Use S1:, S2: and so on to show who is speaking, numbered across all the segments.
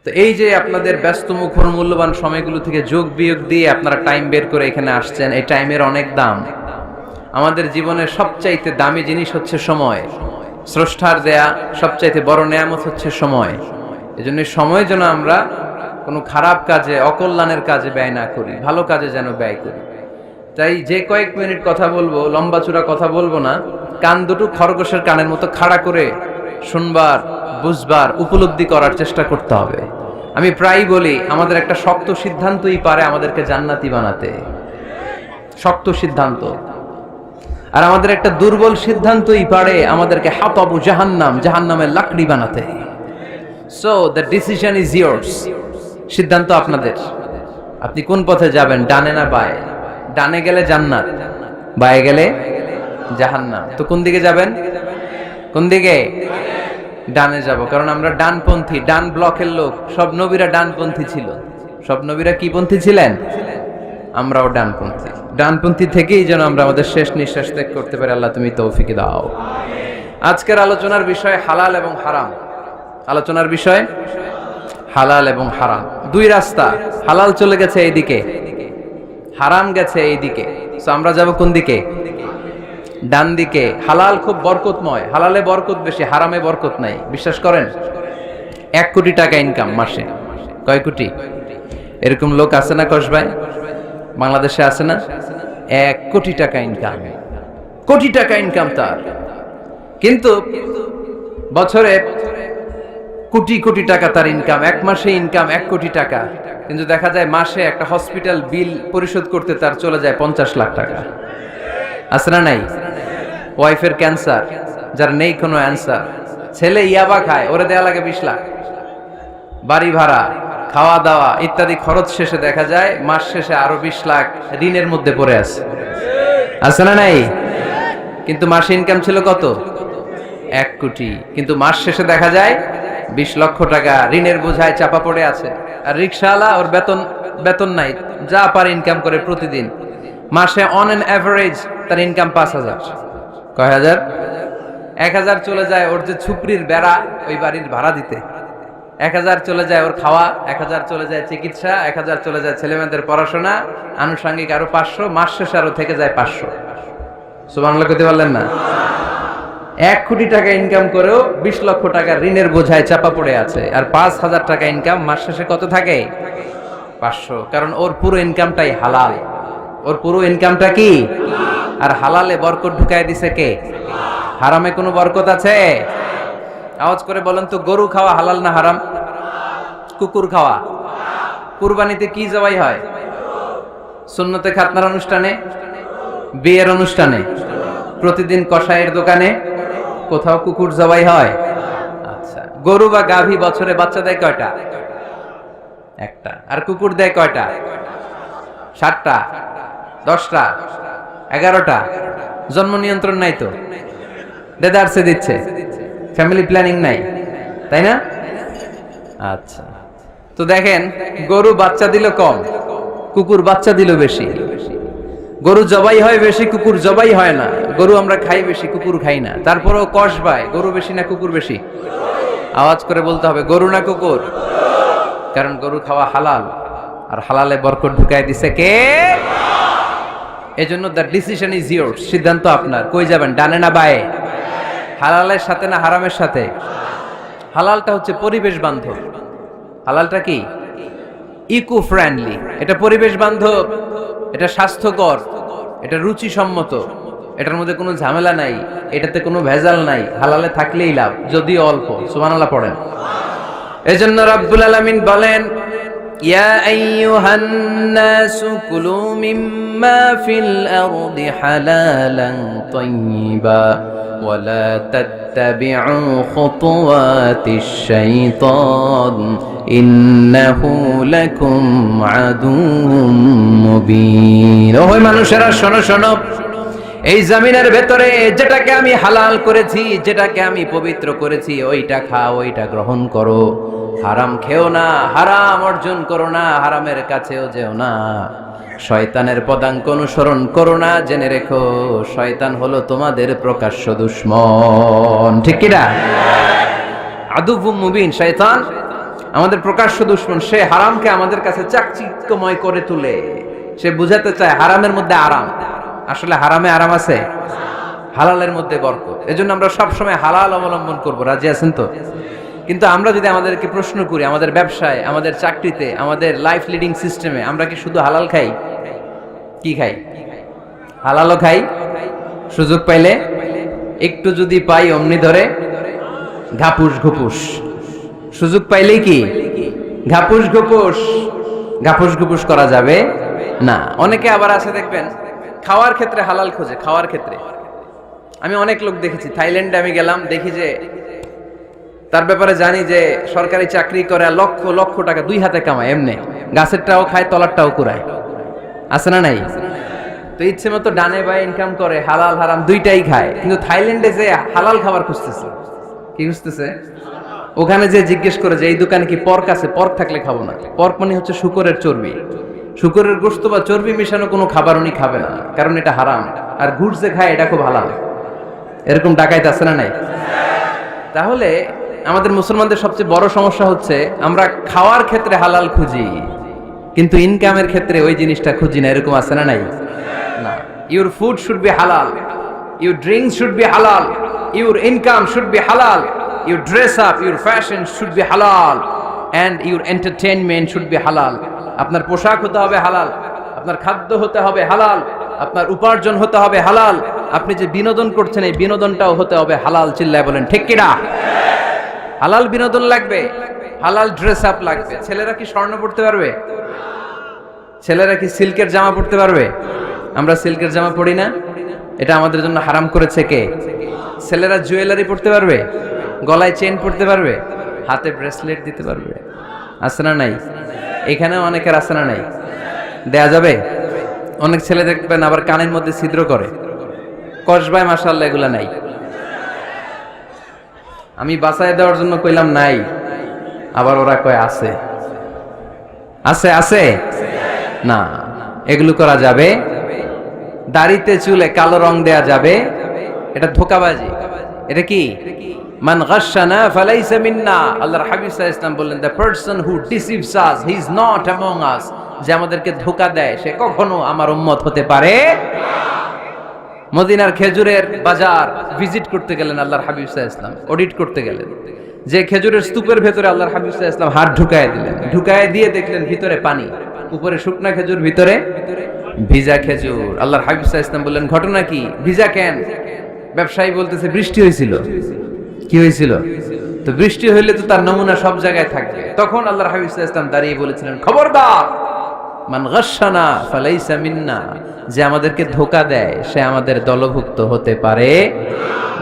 S1: তো এই যে আপনাদের ব্যস্ত মুখর মূল্যবান সময়গুলো থেকে যোগ বিয়োগ দিয়ে আপনারা টাইম বের করে এখানে আসছেন, এই টাইমের অনেক দাম। আমাদের জীবনের সবচাইতে দামি জিনিস হচ্ছে সময়। স্রষ্টার দেয়া সবচাইতে বড় নেয়ামত হচ্ছে সময়। এজন্য সময় যেন আমরা কোনো খারাপ কাজে, অকল্যাণের কাজে ব্যয় না করি, ভালো কাজে যেন ব্যয় করি। তাই যে কয়েক মিনিট কথা বলবো, লম্বা চূড়া কথা বলবো না, কান দুটো খরগোশের কানের মতো খাড়া করে শুনবার, বুঝবার, উপলব্ধি করার চেষ্টা করতে হবে। আমি প্রায়ই বলি, আমাদের একটা শক্ত সিদ্ধান্তই পারে আমাদেরকে জান্নাতি বানাতে। শক্ত সিদ্ধান্ত। আর আমাদের একটা দুর্বল সিদ্ধান্তই পারে আমাদেরকে হাতাবু জাহান্নাম, জাহান্নামের লাকড়ি বানাতে। So the decision is years. সিদ্ধান্ত আপনাদের। আপনি কোন পথে যাবেন, ডানে না বায়ে? ডানে গেলে জান্নাত, বায়ে গেলে জাহান্নাম। তো কোন দিকে যাবেন? কোন দিকে? ডানে যাব, কারণ আমরা ডানপন্থী, ডান ব্লকের লোক। সব নবীরা ডানপন্থী ছিল। সব নবীরা কি পন্থী ছিলেন? আমরাও ডানপন্থী। ডানপন্থী থেকেই যেন আমরা আমাদের শেষ নিঃশ্বাস ত্যাগ করতে পারি। আল্লাহ তুমি তৌফিক দাও। আজকের আলোচনার বিষয় হালাল এবং হারাম। আলোচনার বিষয় হালাল এবং হারাম। দুই রাস্তা, হালাল চলে গেছে এইদিকে, হারাম গেছে এইদিকে। সো আমরা যাব কোন দিকে? ডান দিকে। হালাল খুব বরকতময়, হালালে বরকত বেশি, হারামে বরকত নাই। বিশ্বাস করেন? 1 কোটি টাকা ইনকাম মাসে। কয় কোটি? এরকম লোক আছে না কসবায়? বাংলাদেশে আছে না? 1 কোটি টাকা ইনকাম, কোটি টাকা ইনকাম তার। কিন্তু বছরে কোটি কোটি টাকা তার ইনকাম, 1 মাসে ইনকাম 1 কোটি টাকা। কিন্তু দেখা যায় মাসে একটা হসপিটাল বিল পরিশোধ করতে তার চলে যায় 50 লাখ টাকা। আছে না নাই? ওয়াইফের ক্যান্সার, যার নেই কোনো অ্যান্সার। ছেলে ইয়াবা খায়, ওরে দেয়া লাগে 20 লাখ। বাড়ি ভাড়া, খাওয়া দাওয়া ইত্যাদি খরচ শেষে দেখা যায় মাস শেষে আরো 20 লাখ ঋণের মধ্যে পড়ে আছে। আছে না নাই? কিন্তু মাসে ইনকাম ছিল কত? 1 কোটি। কিন্তু মাস শেষে দেখা যায় 20 লক্ষ টাকা ঋণের বোঝায় চাপা পড়ে আছে। আর রিকশাওয়ালা, ওর বেতন নাই, যা পারে ইনকাম করে প্রতিদিন। মাসে অন অ্যান অ্যাভারেজ তার ইনকাম 5000। কয় হাজার? 1000 চলে যায় ওর যে ছুপড়ির বেড়া, ওই বাড়ির ভাড়া দিতে। 1000 চলে যায় ওর খাওয়া, 1000 চলে যায় চিকিৎসা, 1000 চলে যায় ছেলেমেয়েদের পড়াশোনা, আনুষঙ্গিক আরো 500, মাস শেষে আরো থেকে যায় 500। সুবহানাল্লাহ কইতে পারলেন না? 1 কোটি টাকা ইনকাম করেও 20 লক্ষ টাকা ঋণের বোঝায় চাপা পড়ে আছে। আর 5000 টাকা ইনকাম, মাস শেষে কত থাকে? 500। কারণ ওর পুরো ইনকামটাই হালাল। ওর পুরো ইনকামটা কি? আর হালালে বরকত ঢুকায় দিছে কে? হারামে কোনো বরকত আছে? আওয়াজ করে বলেন তো, গরু খাওয়া হালাল না হারাম? কুকুর খাওয়া? কুরবানিতে কি জবাই হয়? সুন্নতে খাতনার অনুষ্ঠানে, বিয়ের অনুষ্ঠানে, প্রতিদিন কসাইয়ের দোকানে, কোথাও কুকুর জবাই হয়? আচ্ছা, গরু বা গাভী বছরে বাচ্চা দেয় কয়টা? একটা। আর কুকুর দেয় কয়টা? 7টা, 10টা, 11টা। জন্ম নিয়ন্ত্রণ নাই তো, দেদারসে দিচ্ছে, ফ্যামিলি প্ল্যানিং নাই, তাই না? আচ্ছা, তো দেখেন, গরু বাচ্চা দিল কম, কুকুর বাচ্চা দিল বেশি। গরু জবাই হয় বেশি, কুকুর জবাই হয় না। গরু আমরা খাই বেশি, কুকুর খাই না। তারপরেও কসবায় গরু বেশি না কুকুর বেশি? আওয়াজ করে বলতে হবে, গরু না কুকুর? কারণ গরু খাওয়া হালাল, আর হালালে বরকত ঢুকায় দিছে কে? এজন্য দ্য ডিসিশন ইজ ইয়ার্স। সিদ্ধান্ত আপনার। কই যাবেন, ডানে না বায়ে? হালালের সাথে না হারামের সাথে? হালালটা হচ্ছে পরিবেশ বান্ধব। হালালটা কি? Eco friendly. এটা পরিবেশ বান্ধব, এটা স্বাস্থ্যকর, এটা রুচিসম্মত, এটার মধ্যে কোনো ঝামেলা নাই, এটাতে কোনো ভেজাল নাই। হালালে থাকলেই লাভ, যদিও অল্প। সুবহানাল্লাহ পড়েন। এজন্য রাব্বুল আলামিন বলেন, ইয়া আইয়ুহান নাসু কুলু মিম্মা ফিল আরদি হালালান তাইয়্যিবা ওয়া লা তাত্তাবিউ খুতুওয়াতিশ শাইতান ইন্নাহু লাকুম আদুউম মুবিন। ওহে মানুষেরা, শোনো শোনো, এই জমিনের ভেতরে যেটাকে আমি হালাল করেছি, যেটাকে আমি পবিত্র করেছি, ওইটা খাও, ওইটা গ্রহণ করো। হারাম খেও না, হারাম অর্জন করো না, হারামের কাছেও যেও না। শয়তানের পদাঙ্ক অনুসরণ করো না। জেনে রেখো, শয়তান হলো তোমাদের প্রকাশ্য দুশমন। ঠিক কি না? আদুউম মুবিন। শয়তান আমাদের প্রকাশ্য দুশমন। সে হারামকে আমাদের কাছে চাকচিক্যময় করে তুলে, সে বুঝাতে চায় হারামের মধ্যে আরাম। আসলে হারামে আরাম আছে, হালালের মধ্যে বরকত। এজন্য আমরা সবসময় হালাল অবলম্বন করব। রাজি আছেন তো? কিন্তু আমরা যদি আমাদেরকে প্রশ্ন করি, আমাদের ব্যবসায়, আমাদের চাকরিতে, আমাদের লাইফ লিডিং সিস্টেমে আমরা কি শুধু হালাল খাই? কি খাই? হালালও খাই, সুযোগ পাইলে একটু যদি পাই অমনি ধরে ঘাপুস ঘুপুস। সুযোগ পাইলেই কি ঘাপুস ঘুপুস, ঘাপুস ঘুপুস করা যাবে না। অনেকে আবার আছে দেখবেন খাওয়ার ক্ষেত্রে হালাল খোঁজে। খাওয়ার ক্ষেত্রে আমি অনেক লোক দেখেছি, থাইল্যান্ডে আমি গেলাম, দেখি যে তার ব্যাপারে জানি যে সরকারি চাকরি করে, লক্ষ লক্ষ টাকা দুই হাতে কামায়, এমনি গাছেরটাও খায় তলারটাও কুড়ায়। আছে না নাই? তো ইচ্ছে মতো ডানে বায়ে ইনকাম করে, হালাল হারাম দুইটাই খায়। কিন্তু থাইল্যান্ডে যে হালাল খাবার খুঁজতেছে, কি খুঁজতেছে? ওখানে যে জিজ্ঞেস করে যে এই দোকানে কি পর্ক আছে, পর্ক থাকলে খাবো না। পর্ক মানে হচ্ছে শুকরের চর্বি, শুকরের গোশত বা চর্বি মেশানো কোনো খাবার উনি খাবে না, কারণ এটা হারাম। আর ঘুষ যে খায় এটা খুব হালাল। এরকম ডাকাইতে আছে না নাই? তাহলে আমাদের মুসলমানদের সবচেয়ে বড় সমস্যা হচ্ছে আমরা খাওয়ার ক্ষেত্রে হালাল খুঁজি, কিন্তু ইনকামের ক্ষেত্রে ওই জিনিসটা খুঁজি না। এরকম আছে না নাই? না। ইউর ফুড শুড বি হালাল, ইউর ড্রিঙ্কস শুড বি হালাল, ইউর ইনকাম শুড বি হালাল, your dress up, your fashion should be হালাল, and your entertainment should be হালাল। আপনার পোশাক হতে হবে হালাল, আপনার খাদ্য হতে হবে হালাল, আপনার উপার্জন হতে হবে হালাল, আপনি যে বিনোদন করছেন এই বিনোদনটাও হতে হবে হালাল। চিল্লায় বলেন ঠিক কিনা? হালাল বিনোদন লাগবে, হালাল ড্রেস আপ লাগবে। ছেলেরা কি স্বর্ণ পড়তে পারবে? ছেলেরা কি সিল্কের জামা পড়তে পারবে? আমরা সিল্কের জামা পড়ি না, এটা আমাদের জন্য হারাম করেছে কে? ছেলেরা জুয়েলারি পড়তে পারবে? গলায় চেন পড়তে পারবে? হাতে ব্রেসলেট দিতে পারবে? আছে না নাই? এখানেও অনেকের আছে না নাই? দেয়া যাবে? অনেক ছেলে দেখবেন আবার কানের মধ্যে ছিদ্র করে, কসবায়, মাশাআল্লাহ এগুলা নাই। আমি বাঁচায় দেওয়ার জন্য কইলাম নাই, আবার ওরা কয় আছে। আছে আছে না, এগুলো করা যাবে? দাড়িতে চুলে কালো রং দেয়া যাবে? এটা ধোঁকাবাজি। এটা কি? মান গাশশানা ফালাইসা মিন্না। আল্লাহর হাবিব সাল্লাল্লাহু আলাইহি ওয়াসাল্লাম বললেন, the person who deceives us he is not among আস। যে আমাদেরকে ধোঁকা দেয় সে কখনো আমার উম্মত হতে পারে না। মদিনার খেজুরের বাজার ভিজিট করতে গেলেন আল্লাহর হাবিব সাল্লাল্লাহু আলাইহি ওয়াসাল্লাম, অডিট করতে গেলেন। যে খেজুরের স্তূপের ভেতরে আল্লাহর হাবিব সাল্লাল্লাহু আলাইহি ওয়াসাল্লাম হাত ঢুকায় দিলেন, ঢুকায় দিয়ে দেখলেন ভিতরে পানি, উপরে শুকনা খেজুর, ভিতরে ভিজা খেজুর। আল্লাহর হাবিব সাল্লাল্লাহু আলাইহি ওয়াসাল্লাম বললেন, ঘটনা কি? ভিজা কেন? ব্যবসায়ী বলতেছে বৃষ্টি হয়েছিল। কি হয়েছিল? তো বৃষ্টি হইলে তো তার নমুনা সব জায়গায় থাকবে। তখন আল্লাহর হাবিব সাল্লাল্লাহু আলাইহি ওয়াসাল্লাম দাঁড়িয়ে বলেছিলেন, খবরদার, মান গাশশানা ফালাইসা মিন্না। যে আমাদেরকে ধোঁকা দেয় সে আমাদের দলভুক্ত হতে পারে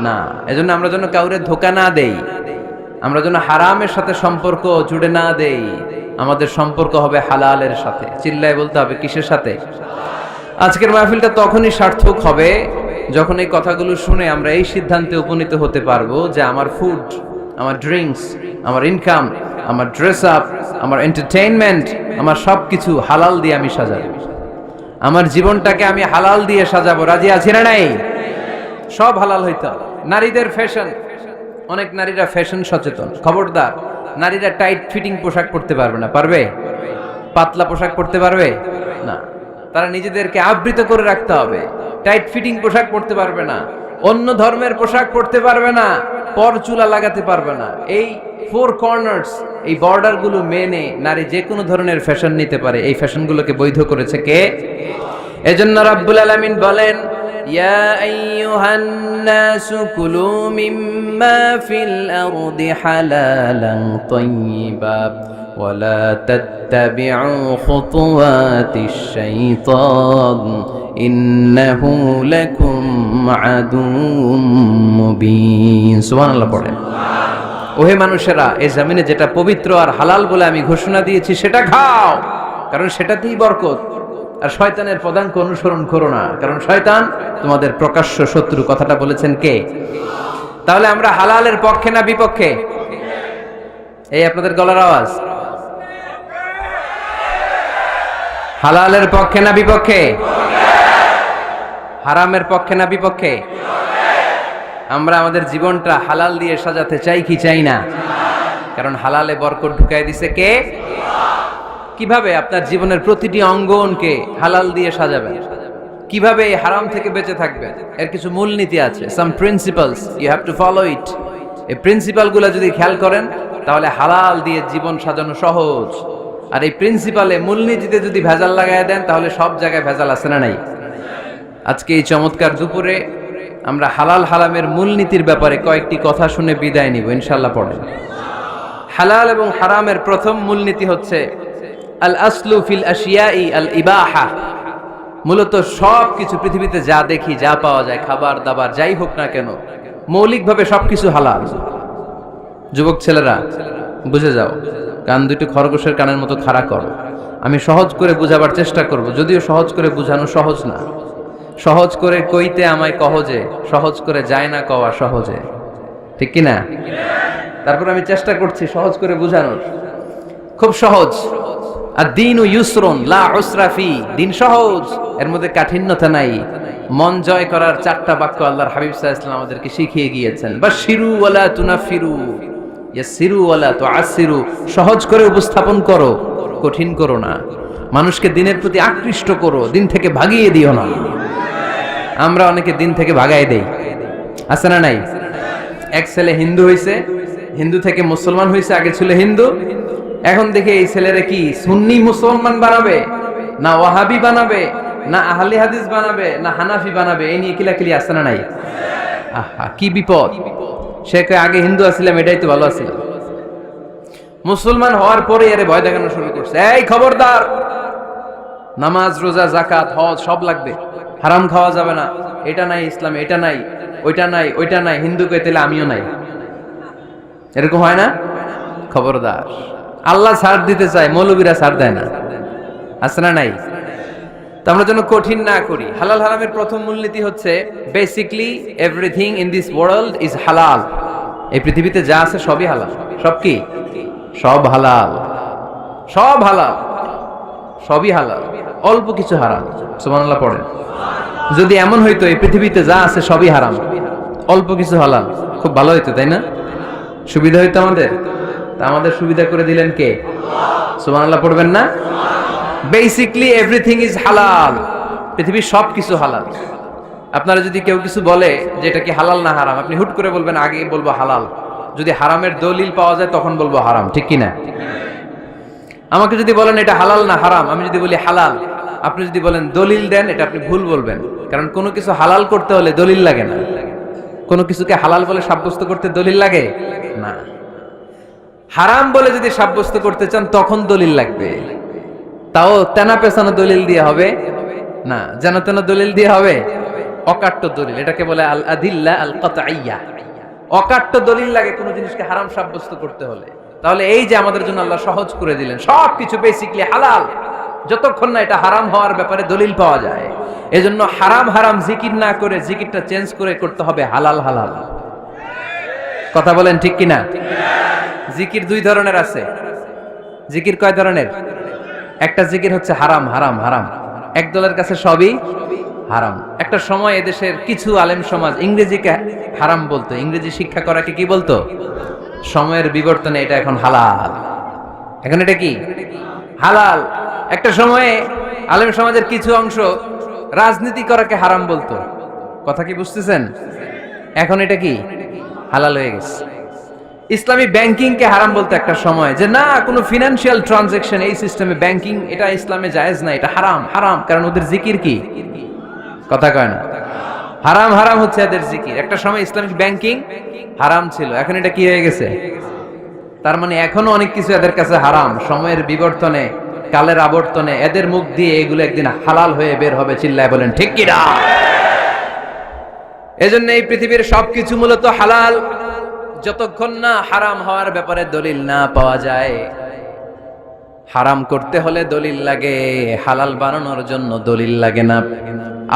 S1: না। এজন্য আমরা যেন কাউরে ধোঁকা না দেই, আমরা যেন হারামের সাথে সম্পর্ক জুড়ে না দেই। আমাদের সম্পর্ক হবে হালালের সাথে। চিল্লায় বলতে হবে কিসের সাথে? আজকের মাহফিলটা তখনই সার্থক হবে যখন এই কথাগুলো শুনে আমরা এই সিদ্ধান্তে উপনীত হতে পারবো যে আমার ফুড, আমার ড্রিঙ্কস, আমার ইনকাম, আমার ড্রেস আপ, আমার এন্টারটেইনমেন্ট, আমার সবকিছু হালাল দিয়ে আমি সাজাবো। আমার জীবনটাকে আমি হালাল দিয়ে সাজাবো। রাজি আছি না নাই? সব হালাল হইতে হবে। নারীদের ফ্যাশন, অনেক নারীরা ফ্যাশন সচেতন। খবরদার, নারীরা টাইট ফিটিং পোশাক পরতে পারবে না। পারবে? পাতলা পোশাক পরতে পারবে না। তারা নিজেদেরকে আবৃত করে রাখতে হবে। টাইট ফিটিং পোশাক পরতে পারবে না, অন্য ধর্মের পোশাক পরতে পারবে না, পর চুলা লাগাতে পারবে না। এই ফোর কর্নার্স, এই বর্ডার গুলো মেনে নারী যে কোনো ধরনের ফ্যাশন নিতে পারে। এই ফ্যাশনগুলোকে বৈধ করেছে কে? এজন্য রাব্বুল আলামিন বলেন, ইয়া আইয়ুহান নাসু কুলু মিম্মা ফিল আরদি হালালান তাইয়্যিবা ওয়ালা তাত্তাবিউ খুতুওয়াতিশ শাইতান ইন্নাহু লাকুম আদুউম মুবিন। সুবহানাল্লাহ পড়েন। ওহে মানুষেরা, এই জমিনে যেটা পবিত্র আর হালাল বলে আমি ঘোষণা দিয়েছি সেটা খাও, কারণ সেটাতেই বরকত। আর শয়তানের পদাঙ্ক অনুসরণ করো না, কারণ শয়তান তোমাদের প্রকাশ্য শত্রু। কথাটা বলেছেন কে? তাহলে আমরা হালালের পক্ষে না বিপক্ষে? এই আপনাদের গলার আওয়াজ। হালালের পক্ষে না বিপক্ষে? হারামের পক্ষে না বিপক্ষে? আমরা আমাদের জীবনটা হালাল দিয়ে সাজাতে চাই কি চাই না? কারণ হালালে বরকত ঢুকাই দিছে কে? কিভাবে আপনার জীবনের প্রতিটি অঙ্গনকে হালাল দিয়ে সাজাবেন, কিভাবে এই হারাম থেকে বেঁচে থাকবেন, এর কিছু মূলনীতি আছে, some principles, you have to follow it. এই প্রিন্সিপালগুলো যদি খেয়াল করেন তাহলে হালাল দিয়ে জীবন সাজানো সহজ। আর এই প্রিন্সিপালে মূলনীতিতে যদি ভেজাল লাগায় দেন তাহলে সব জায়গায় ভেজাল আছে না নাই? আজকে এই চমৎকার দুপুরে আমরা হালাল হারামের মূলনীতির ব্যাপারে কয়েকটি কথা শুনে বিদায় নিব ইনশাআল্লাহ। পড়েন। হালাল এবং হারামের প্রথম মূলনীতি হচ্ছে আল আসলু ফিল আশিয়াই আল ইবাহা। মূলত সব কিছু পৃথিবীতে যা দেখি, যা পাওয়া যায়, খাবার দাবার যাই হোক না কেন, মৌলিকভাবে সবকিছু হালাল। যুবক ছেলেরা বুঝে যাও, কান দুটো খরগোশের কানের মতো খাড়া করো। আমি সহজ করে বুঝাবার চেষ্টা করব, যদিও সহজ করে বুঝানো সহজ না। সহজ করে কইতে আমায় কহজে, সহজ করে যায় না কওয়া সহজে, ঠিক কি না? তারপর আমি চেষ্টা করছি সহজ করে বুঝানোর। খুব সহজ। আর দিন ও ইউসরুন লা উসরা ফি, দিন সহজ, এর মধ্যে কাঠিন্যতা নাই। মন জয় করার 4টা বাক্য আল্লাহর হাবিব সাল্লাল্লাহু আলাইহি ওয়াসাল্লাম আমাদেরকে শিখিয়ে গিয়েছেন। বাশিরু ওয়ালা তুনাফিরু, ইয়াসিরু ওয়ালা তুআসিরু। সহজ করে উপস্থাপন করো, কঠিন করো না। মানুষকে দিনের প্রতি আকৃষ্ট করো, দিন থেকে ভাগিয়ে দিও না। আমরা অনেকে দিন থেকে ভাগাই দেই, আছে না নাই? এক ছেলে হিন্দু হইছে, হিন্দু থেকে মুসলমান হইছে, আগে ছিল হিন্দু, এখন দেখে এই ছেলেরা কি সুন্নি মুসলমান বানাবে, না ওয়াহাবি বানাবে, না আহলে হাদিস বানাবে, না হানাফি বানাবে, এই নিয়ে কিলাকিলি, আছে না নাই? আহা কি বিপদ! সে আগে হিন্দু আছিলাম, এটাই তো ভালো আছিলাম। মুসলমান হওয়ার পরে এর ভয় দেখানো শুরু করছে, এই খবরদার, নামাজ রোজা যাকাত হজ সব লাগবে, হারাম খাওয়া যাবে না, এটা নাই ইসলামে, এটা নাই, ওইটা নাই, ওইটা নাই, হিন্দু কে তেলে আমিও নাই। এরকম হয় না? খবরদার, আল্লাহ ছাড় দিতে চায়, মৌলবীরা ছাড় দেয় না, আছে না নাই? তো আমরা যেন কঠিন না করি। হালাল হারামের প্রথম মূলনীতি হচ্ছে basically everything in this world is হালাল। এই পৃথিবীতে যা আছে সবই হালাল। সব কি? সব হালাল, সব হালাল, সবই হালাল, অল্প কিছু হারাম। সুবহানাল্লাহ পড়েন। যদি এমন হইতো এই পৃথিবীতে যা আছে সবই হারাম, অল্প কিছু হালাল, খুব ভালো হইতো, তাই না? সুবিধা হইতো আমাদের। তা আমাদের সুবিধা করে দিলেন কে? সুবহানাল্লাহ পড়বেন না? বেসিকলি এভরিথিং ইজ হালাল। পৃথিবীর সব কিছু হালাল। আপনারা যদি কেউ কিছু বলে যে এটা কি হালাল না হারাম, আপনি হুট করে বলবেন আগে বলবো হালাল। যদি হারামের দলিল পাওয়া যায় তখন বলবো হারাম, ঠিক কি না? আমাকে যদি বলেন এটা হালাল না হারাম, আমি যদি বলি হালাল, আপনি যদি বলেন দলিল দেন, এটা আপনি ভুল বলবেন। কারণ কোনো কিছু হালাল করতে হলে দলিল লাগে না। কোনো কিছুকে হালাল বলে সাব্যস্ত করতে দলিল লাগে না। হারাম বলে যদি সাব্যস্ত করতে চান তখন দলিল লাগবে, তাও তেনা পেছানো দলিল দিয়ে হবে না, যেন তেন দলিল দিয়ে হবে, অকাট্য দলিল। এটাকে বলে আল আদিল্লা আল কাতঈয়া। অকাট্য দলিল লাগে কোনো জিনিসকে হারাম সাব্যস্ত করতে হলে। তাহলে এই যে আমাদের জন্য আল্লাহ সহজ করে দিলেন, সবকিছু বেসিকলি হালাল, যতক্ষণ না এটা হারাম হওয়ার ব্যাপারে দলিল পাওয়া যায়। এজন্য হারাম হারাম জিকির না করে জিকিরটা চেঞ্জ করে করতে হবে হালাল হালাল। কথা বলেন ঠিক কিনা? জিকির 2 ধরনের আছে। জিকির কয় ধরনের? একটা জিকির হচ্ছে হারাম হারাম হারাম, এক দলের কাছে সবই হারাম। একটা সময় এদেশের কিছু আলেম সমাজ ইংরেজিকে হারাম বলতো, ইংরেজি শিক্ষা করাকে কি বলতো? সময়ের বিবর্তনে এটা এখন হালাল। এখন এটা কি হালাল। একটা সময়ে আলেম সমাজের কিছু অংশ রাজনীতি করাকে হারাম বলতো, কথা কি বুঝতেছেন? এখন এটা কি হালাল হয়ে গেছে। ইসলামী ব্যাংকিং কে হারাম বলতো একটা সময়, যে না কোনো ফিনান্সিয়াল ট্রানজাকশন এই সিস্টেমে ব্যাংকিং এটা ইসলামে জায়েজ না, এটা হারাম হারাম। কারণ ওদের জিকির কি? কথা কয় না? হারাম হারাম হচ্ছে এদের জিকির। একটা সময় ইসলামিক ব্যাংকিং হারাম ছিল, এখন এটা কি হয়ে গেছে? তার মানে এখনো অনেক কিছু এদের কাছে হারাম। সময়ের বিবর্তনে, কালের আবর্তনে এদের মুখ দিয়ে এগুলো একদিন হালাল হয়ে বের হবে। চিল্লায় বলেন ঠিক কি না? এজন্য এই পৃথিবীর সবকিছু মূলত হালাল, যতক্ষণ না হারাম হওয়ার ব্যাপারে দলিল না পাওয়া যায়। হারাম করতে হলে দলিল লাগে, হালাল বানানোর জন্য দলিল লাগে না।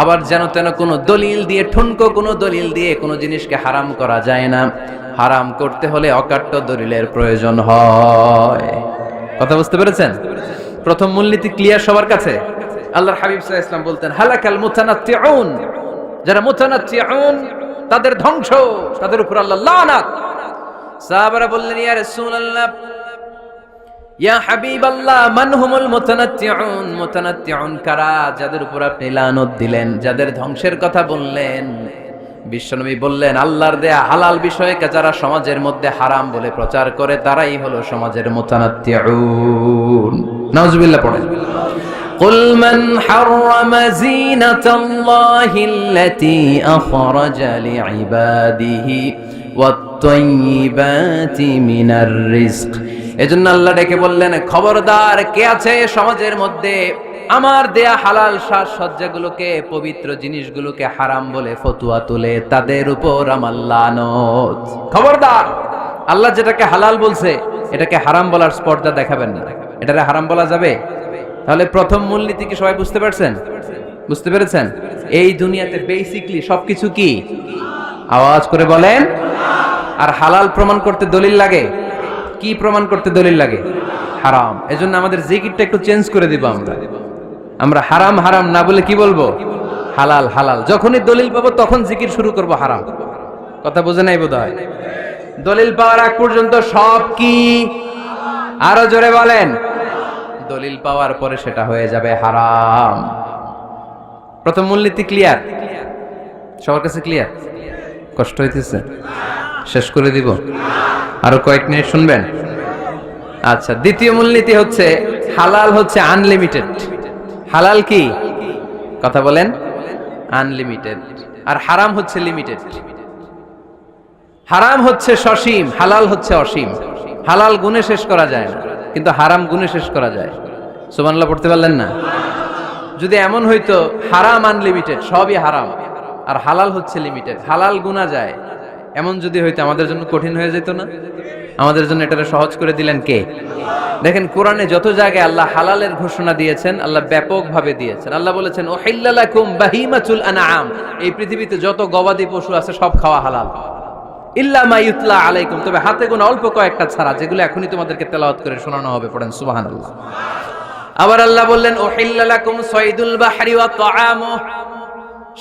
S1: আবার যেন তেন কোনো দলিল দিয়ে, ঠুনকো কোনো দলিল দিয়ে কোনো জিনিসকে হারাম করা যায় না। হারাম করতে হলে অকাট্য দলিলের প্রয়োজন হয়। কথা বুঝতে পেরেছেন? প্রথম মূলনীতি ক্লিয়ার সবার কাছে? আল্লাহর হাবিব সাল্লাল্লাহু আলাইহি ওয়াসাল্লাম বলতেন হালাকাল মুতানাত্তিউন, যারা মুতানাত্তিউন তাদের ধ্বংস, তাদের উপর আল্লাহ লানাত। সাহাবারা বললেন, ইয়া রাসূলুল্লাহ, ইয়া হাবিবাল্লাহ, মান হুমুল মুতানাত্তিউন? মুতানাত্তিউন কারা? যাদের উপর আপনি লানত দিলেন, যাদের ধ্বংসের কথা বললেন। বিশ্বনবী বললেন, আল্লাহর দেয়া হালাল বিষয়কে যারা সমাজের মধ্যে হারাম বলে প্রচার করে তারাই হলো সমাজের মুতানাত্তিউন। নাউজুবিল্লাহ পড়েন। قل من حرم زينة الله التي أخرج لعباده والطيبات من الرزق। এজন্য আল্লাহ ডেকে বললেন, খবরদার, কে আছে সমাজের মধ্যে আমার দেয়া হালাল সাজসজ্জাগুলোকে, পবিত্র জিনিসগুলোকে হারাম বলে ফতোয়া তুলে, তাদের উপর আমার লানত। খবরদার, আল্লাহ যেটাকে হালাল বলছে এটাকে হারাম বলার স্পর্ধা দেখাবেন না। এটারে হারাম বলা যাবে? তাহলে প্রথম মূলনীতি কি সবাই বুঝতে পারছেন? বুঝতে পেরেছেন? এই দুনিয়াতে বেসিকলি সবকিছু কি? আওয়াজ করে বলেন। আর হালাল প্রমাণ করতে দলিল লাগে। কি প্রমাণ করতে দলিল লাগে? হারাম। এজন্য আমাদের জিকিরটা একটু চেঞ্জ করে দিব। আমরা হারাম হারাম না বলে কি বলবো? হালাল হালাল। যখনই দলিল পাবো তখন জিকির শুরু করব হারাম। কথা বুঝে নাই বোধহয়? দলিল পাওয়ার আগ পর্যন্ত সব কি? আরো জোরে বলেন। দলিল পাওয়ার পরে সেটা হয়ে যাবে হারাম। প্রথম মূলনীতি ক্লিয়ার? সবার কাছে ক্লিয়ার? কষ্ট হইতেছে? শেষ করে দিব? আরো কয়েক মিনিট শুনবেন? আচ্ছা, দ্বিতীয় মূলনীতি হচ্ছে হালাল হচ্ছে আনলিমিটেড। হালাল কি? কথা বলেন। আনলিমিটেড। আর হারাম হচ্ছে লিমিটেড। হারাম হচ্ছে সসীম, হালাল হচ্ছে অসীম। হালাল গুণে শেষ করা যায় না, কিন্তু হারাম গুণে শেষ করা যায়। সুবহানাল্লাহ পড়তে পারলেন না? যদি এমন হইতো হারাম আনলিমিটেড, সবই হারাম, আর হালাল হচ্ছে লিমিটেড, হালাল গুণা যায়, এমন যদি হইতো আমাদের জন্য কঠিন হয়ে যেত না? আমাদের জন্য এটা সহজ করে দিলেন কে? দেখেন, কোরআনে যত জায়গায় আল্লাহ হালালের ঘোষণা দিয়েছেন, আল্লাহ ব্যাপকভাবে দিয়েছেন। আল্লাহ বলেছেন, উহিল্লা লাকুম বাহিমাতুল আনআম, এই পৃথিবীতে যত গবাদি পশু আছে সব খাওয়া হালাল, ইল্লা মা ইউতলা আলাইকুম, তবে হাতে গোনা অল্প কয়েকটা ছাড়া, যেগুলো এখনই তোমাদেরকে তেলাওয়াত করে শোনানো হবে। পড়েন সুবহানাল্লাহ। আবার আল্লাহ বললেন, উহিল্লা লাকুম সাইদুল বাহরি ওয়া তাআমুহু,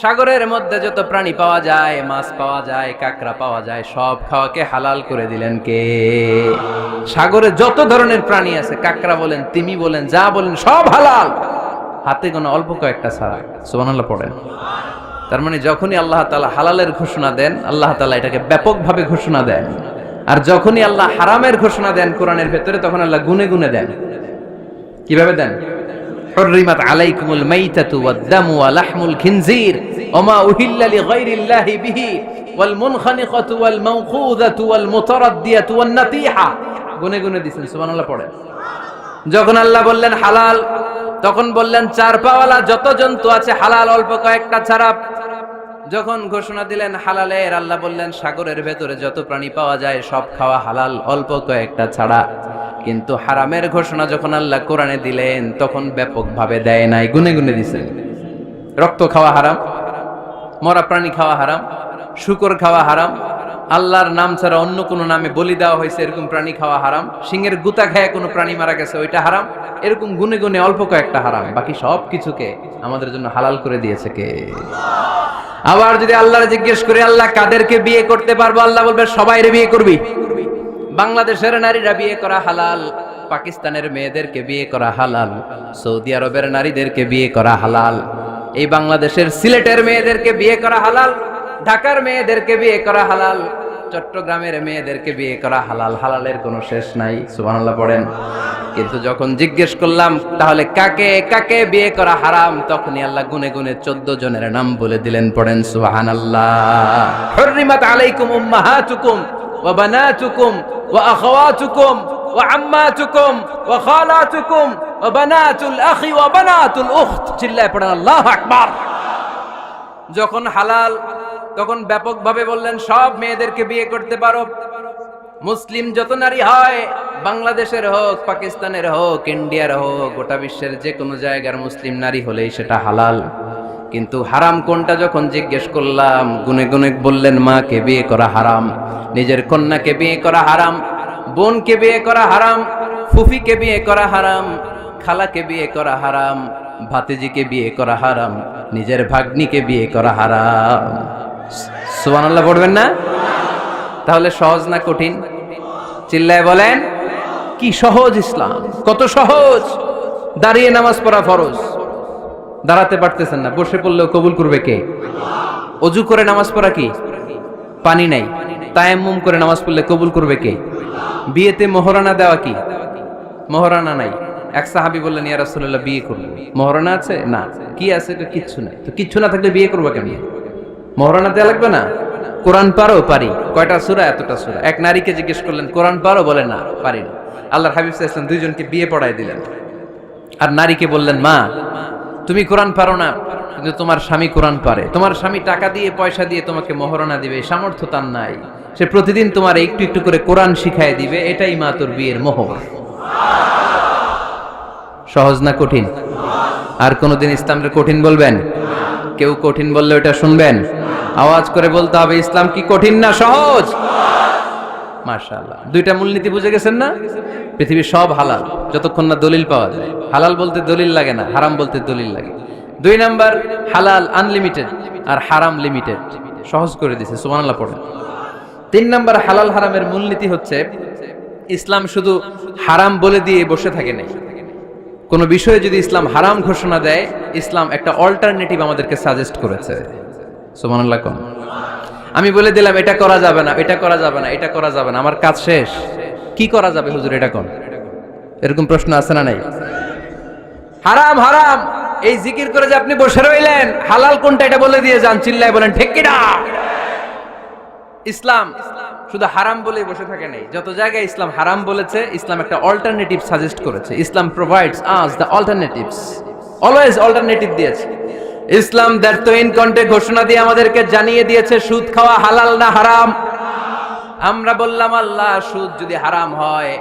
S1: সাগরের মধ্যে যত প্রাণী পাওয়া যায়, মাছ পাওয়া যায়, কাঁকড়া পাওয়া যায়, সব খাওয়াকে হালাল করে দিলেন কে? সাগরে যত ধরনের প্রাণী আছে, কাঁকড়া বলেন, তিমি বলেন, যা বলেন, সব হালাল, হাতে গোনা অল্প কয়েকটা ছাড়া। সুবহানাল্লাহ পড়েন। তার মানে যখনই আল্লাহ তাআলা হালালের ঘোষণা দেন, আল্লাহ তাআলা এটাকে ব্যাপকভাবে ঘোষণা দেন। আর যখনই আল্লাহ হারামের ঘোষণা দেন কোরআনের ভেতরে, তখন আল্লাহ গুনে গুনে দেন। কিভাবে দেন? হুররিমাত আলাইকুমুল মাইতাতু ওয়াদ-দামু ওয়া লাহমুল খিনজির ওয়া মা উহিল্লা লিগাইরিল্লাহি বিহি ওয়াল মুনখানিকাতু ওয়াল মাওখুযাতু ওয়াল মুতারাদ্দিয়াতু ওয়ান নাতিহা। গুনে গুনে দিয়েছেন। সুবহানাল্লাহ পড়েন। যখন আল্লাহ বললেন হালাল, তখন বললেন চার পাওয়ালা যত জন্তু আছে হালাল, অল্প কয়েকটা ছাড়া। যখন ঘোষণা দিলেন হালালের, আল্লাহ বললেন সাগরের ভেতরে যত প্রাণী পাওয়া যায় সব খাওয়া হালাল, অল্প কয়েকটা ছাড়া। কিন্তু হারামের ঘোষণা যখন আল্লাহ কোরআনে দিলেন, তখন ব্যাপকভাবে দেয় নাই, গুনে গুনে দিয়েছেন। রক্ত খাওয়া হারাম, মরা প্রাণী খাওয়া হারাম, শূকর খাওয়া হারাম, আল্লাহর নাম ছাড়া অন্য কোনো নামে বলি দেওয়া হয়েছে এরকম প্রাণী খাওয়া হারাম, সিংহের গুতা খায় কোনো প্রাণী মারা গেছে ওইটা হারাম। এরকম গুনে গুনে অল্প কয়েকটা হারাম, বাকি সব কিছুকে আমাদের জন্য হালাল করে দিয়েছে কে? আবার যদি আল্লাহর জিজ্ঞেস করে আল্লাহ কাদেরকে বিয়ে করতে পারবো, আল্লাহ বলবে সবাইরে বিয়ে করবি। বাংলাদেশের নারীরা বিয়ে করা হালাল, পাকিস্তানের মেয়েদেরকে বিয়ে করা হালাল, সৌদি আরবের নারীদেরকে বিয়ে করা হালাল, এই বাংলাদেশের সিলেটের মেয়েদেরকে বিয়ে করা হালাল, ঢাকার মেয়েদেরকে বিয়ে করা হালাল, চট্টগ্রামের মেয়েদেরকে বিয়ে করা হালাল। হালালের কোনো শেষ নাই। সুবহানাল্লাহ পড়েন। কিন্তু যখন জিজ্ঞেস করলাম তাহলে কাকে কাকে বিয়ে করা হারাম, তখনই আল্লাহ গুনে গুনে 14 জনের নাম বলে দিলেন। পড়েন সুবহানাল্লাহ। হুররিমাত আলাইকুম উম্মাহাতুকুম ওয়া বানাতুকুম ওয়া আখাওয়াতুকুম ওয়া আম্মাতুকুম ওয়া খালাতুকুম ওয়া বানাতুল আখি ওয়া বানাতুল উখত। চিল্লায়ে পড়েন আল্লাহু আকবার। যখন হালাল, তখন ব্যাপকভাবে বললেন সব মেয়েদেরকে বিয়ে করতে পারো। মুসলিম যত নারী হয়, বাংলাদেশের হোক, পাকিস্তানের হোক, ইন্ডিয়ার হোক, গোটা বিশ্বের যে কোনো জায়গার মুসলিম নারী হলেই সেটা হালাল। কিন্তু হারাম কোনটা যখন জিজ্ঞেস করলাম, গুনে গুনে বললেন মাকে বিয়ে করা হারাম, নিজের কন্যাকে বিয়ে করা হারাম, বোনকে বিয়ে করা হারাম, ফুফিকে বিয়ে করা হারাম, খালাকে বিয়ে করা হারাম, ভাতিজিকে বিয়ে করা হারাম, নিজের ভাগ্নিকে বিয়ে করা হারাম। সুবহানাল্লাহ পড়বেন না? তাহলে সহজ না কঠিন? চিল্লায় বলেন, কি সহজ ইসলাম, কত সহজ। দাঁড়িয়ে নামাজ পড়া ফরজ, দাঁড়াতে পারতেছেন না, বসে পড়লেও কবুল করবে কে? অজু করে নামাজ পড়া কি? পানি নাই, তায়াম্মুম করে নামাজ পড়লে কবুল করবে কে? বিয়েতে মোহরানা দেওয়া কি? মোহরানা নাই। এক সাহাবী বললেন, ইয়া রাসূলুল্লাহ বিয়ে করব, মোহরানা আছে? না। কি আছে? তো কিচ্ছু নাই। তো কিচ্ছু না থাকলে বিয়ে করবো কেন? মোহরানা দেওয়া লাগবে না? কোরআন পারো? পারি। কয়টা সূরা? এতটা সূরা। এক নারীকে জিজ্ঞেস করলেন, কোরআন পারো? বলে না, পারি না। আল্লাহর হাবিব সাল্লাল্লাহু আলাইহি ওয়াসাল্লাম দুইজনকে বিয়ে পড়াই দিলেন। আর নারীকে বললেন, মা তুমি কোরআন পারো না, কিন্তু তোমার স্বামী কোরআন পারে। তোমার স্বামী টাকা দিয়ে পয়সা দিয়ে তোমাকে মোহরানা দিবে, সামর্থ্য তার নাই। সে প্রতিদিন তোমার একটু একটু করে কোরআন শিখায় দিবে, এটাই মা তোর বিয়ের মোহর। সহজ না কঠিন? আর কোনদিন ইসলামকে কঠিন বলবেন? কেউ কঠিন বললে ওটা শুনবেন? আওয়াজ করে বলতে হবে, ইসলাম কি কঠিন না সহজ? মাশাআল্লাহ। দুইটা মূলনীতি বুঝে গেছেন না? পৃথিবীর সব হালাল যতক্ষণ না দলিল পাওয়া যায়। হালাল বলতে দলিল লাগে না, হারাম বলতে দলিল লাগে। 2 নাম্বার, হালাল আনলিমিটেড আর হারাম লিমিটেড, সহজ করে দিয়েছে, সুবহানাল্লাহ পড়েন। 3 নাম্বার, হালাল হারামের মূলনীতি হচ্ছে ইসলাম শুধু হারাম বলে দিয়ে বসে থাকে নাই। কোন বিষয়ে যদি ইসলাম হারাম ঘোষণা দেয়, ইসলাম একটা অল্টারনেটিভ আমাদেরকে সাজেস্ট করেছে। সুবহানাল্লাহ কোন? আমি বলে দিলাম এটা করা যাবে না, এটা করা যাবে না, এটা করা যাবে না, আমার কাজ শেষ, কি করা যাবে হুজুর এটা কোন? এরকম প্রশ্ন আছে না নাই? হারাম হারাম এই জিকির করে যে আপনি বসে রইলেন, হালাল কোনটা এটা বলে দিয়ে যান, চিল্লায় বলেন ঠিক কি না? ইসলাম শুধু হারাম বলে বসে থাকে নাই। যত জায়গায় ইসলাম হারাম বলেছে, ইসলাম একটা অল্টারনেটিভ সাজেস্ট করেছে। ইসলাম provides us the alternatives, always alternative দিয়েছে। ইসলাম দ্যাট ইন কন্টে ঘোষণা দিয়ে আমাদেরকে জানিয়ে দিয়েছে সুদ খাওয়া হালাল না হারাম। আমরা বললাম, আল্লাহ সুদ যদি হারাম হয়